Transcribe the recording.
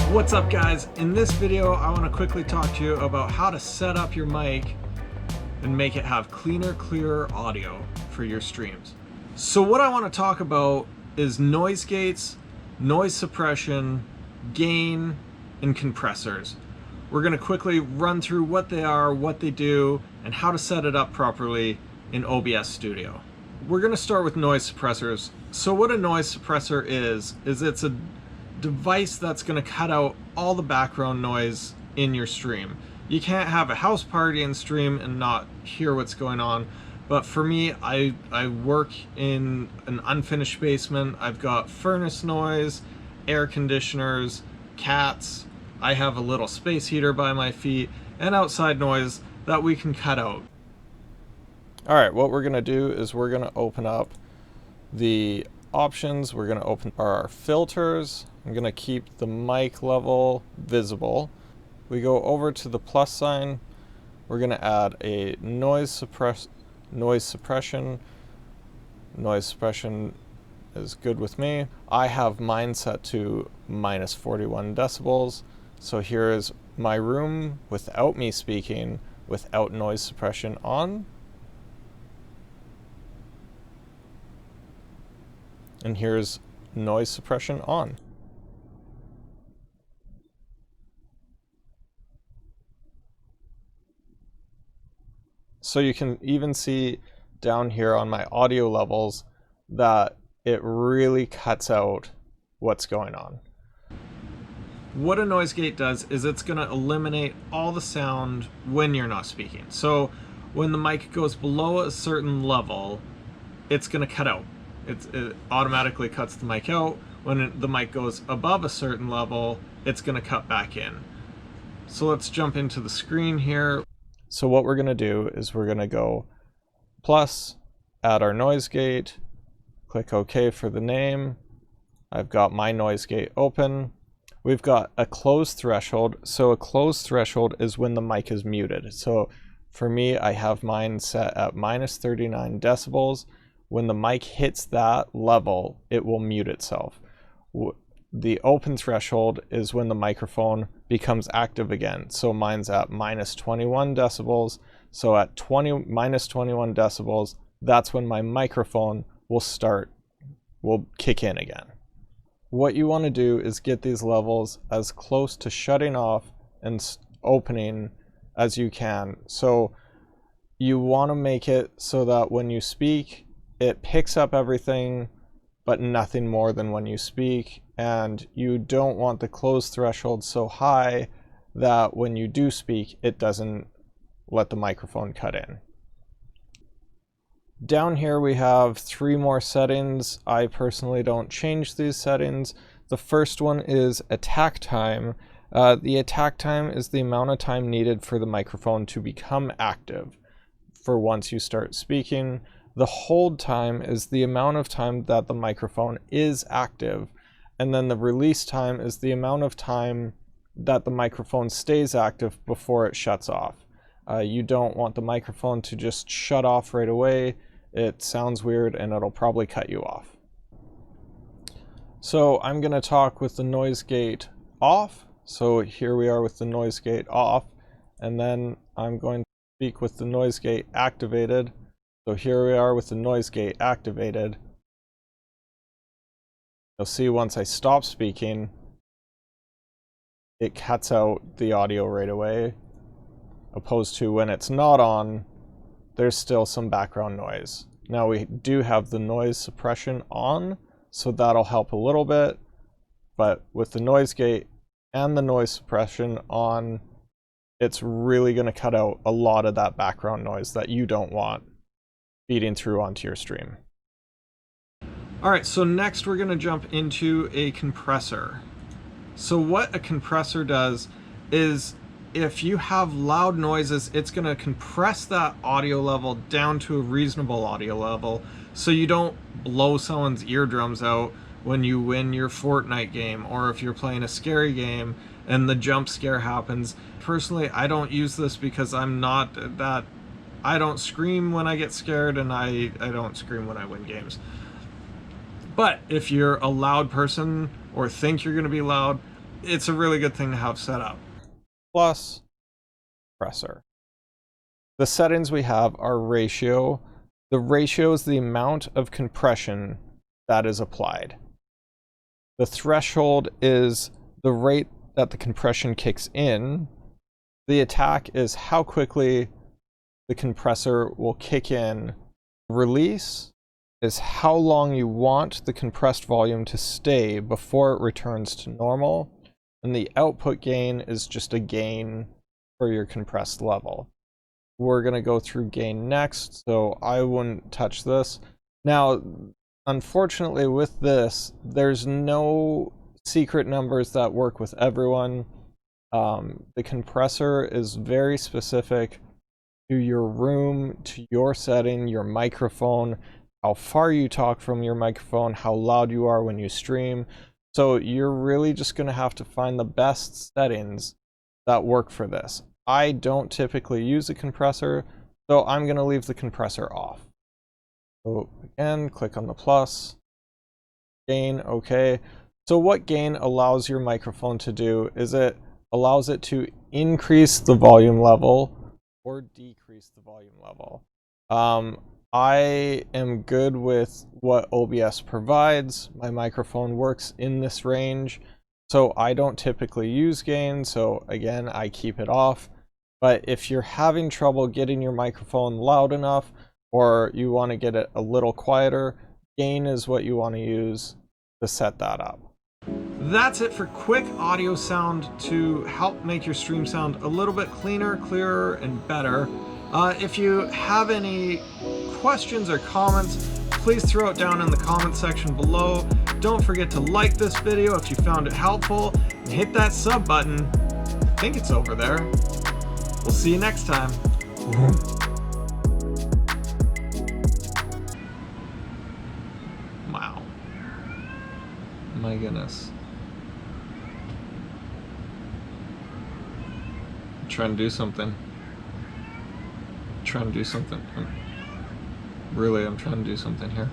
What's up guys? In this video I want to quickly talk to you about how to set up your mic and make it have cleaner, clearer audio for your streams. So what I want to talk about is noise gates, noise suppression, gain, and compressors. We're going to quickly run through what they are, what they do, and how to set it up properly in OBS Studio. We're going to start with noise suppressors. So what a noise suppressor is it's a device that's going to cut out all the background noise in your stream. You can't have a house party and stream and not hear what's going on. But for me, I work in an unfinished basement. I've got furnace noise, air conditioners, cats. I have a little space heater by my feet, and outside noise that we can cut out. All right, what we're gonna do is we're gonna open up the options. We're gonna open our filters. I'm gonna keep the mic level visible. We go over to the plus sign. We're gonna add a noise suppression. Noise suppression is good with me. I have mine set to minus 41 decibels. So here is my room without me speaking, without noise suppression on. And here's noise suppression on. So you can even see down here on my audio levels that it really cuts out what's going on. What a noise gate does is it's going to eliminate all the sound when you're not speaking. So when the mic goes below a certain level, it's going to cut out. It automatically cuts the mic out. When the mic goes above a certain level, it's going to cut back in. So let's jump into the screen here. So what we're going to do is we're going to go plus, add our noise gate, click OK for the name. I've got my noise gate open. We've got a closed threshold. So a closed threshold is when the mic is muted. So for me, I have mine set at minus 39 decibels. When the mic hits that level, it will mute itself. The open threshold is when the microphone becomes active again. So mine's at minus 21 decibels. So at minus 21 decibels, that's when my microphone will kick in again. What you want to do is get these levels as close to shutting off and opening as you can. So you want to make it so that when you speak, it picks up everything, but nothing more than when you speak. And you don't want the closed threshold so high that when you do speak, it doesn't let the microphone cut in. Down here we have 3 more settings. I personally don't change these settings. The first one is attack time. The attack time is the amount of time needed for the microphone to become active for once you start speaking. The hold time is the amount of time that the microphone is active. And then the release time is the amount of time that the microphone stays active before it shuts off. You don't want the microphone to just shut off right away. It sounds weird and it'll probably cut you off. So I'm going to talk with the noise gate off. So here we are with the noise gate off. And then I'm going to speak with the noise gate activated. So here we are with the noise gate activated. You'll see once I stop speaking, it cuts out the audio right away, opposed to when it's not on, there's still some background noise. Now we do have the noise suppression on, so that'll help a little bit, but with the noise gate and the noise suppression on, it's really going to cut out a lot of that background noise that you don't want feeding through onto your stream. All right, so next we're going to jump into a compressor. So what a compressor does is if you have loud noises, it's going to compress that audio level down to a reasonable audio level so you don't blow someone's eardrums out when you win your Fortnite game, or if you're playing a scary game and the jump scare happens. Personally, I don't use this because I'm not that, I don't scream when I get scared, and I don't scream when I win games. But if you're a loud person or think you're going to be loud, it's a really good thing to have set up. Plus, compressor. The settings we have are ratio. The ratio is the amount of compression that is applied. The threshold is the rate that the compression kicks in. The attack is how quickly the compressor will kick in. Release is how long you want the compressed volume to stay before it returns to normal. And the output gain is just a gain for your compressed level. We're going to go through gain next, so I wouldn't touch this. Now, unfortunately with this, there's no secret numbers that work with everyone. The compressor is very specific to your room, to your setting, your microphone, how far you talk from your microphone, how loud you are when you stream. So you're really just going to have to find the best settings that work for this. I don't typically use a compressor, so I'm going to leave the compressor off. So again, click on the plus, gain, okay. So what gain allows your microphone to do is it allows it to increase the volume level or decrease the volume level. I am good with what OBS provides. My microphone works in this range, so I don't typically use gain, so again, I keep it off. But if you're having trouble getting your microphone loud enough, or you want to get it a little quieter, gain is what you want to use to set that up. That's it for quick audio sound to help make your stream sound a little bit cleaner, clearer, and better. If you have any questions or comments, please throw it down in the comment section below. Don't forget to like this video if you found it helpful, and hit that sub button. I think it's over there. We'll see you next time. Wow. My goodness. I'm trying to do something. I'm trying to do something here.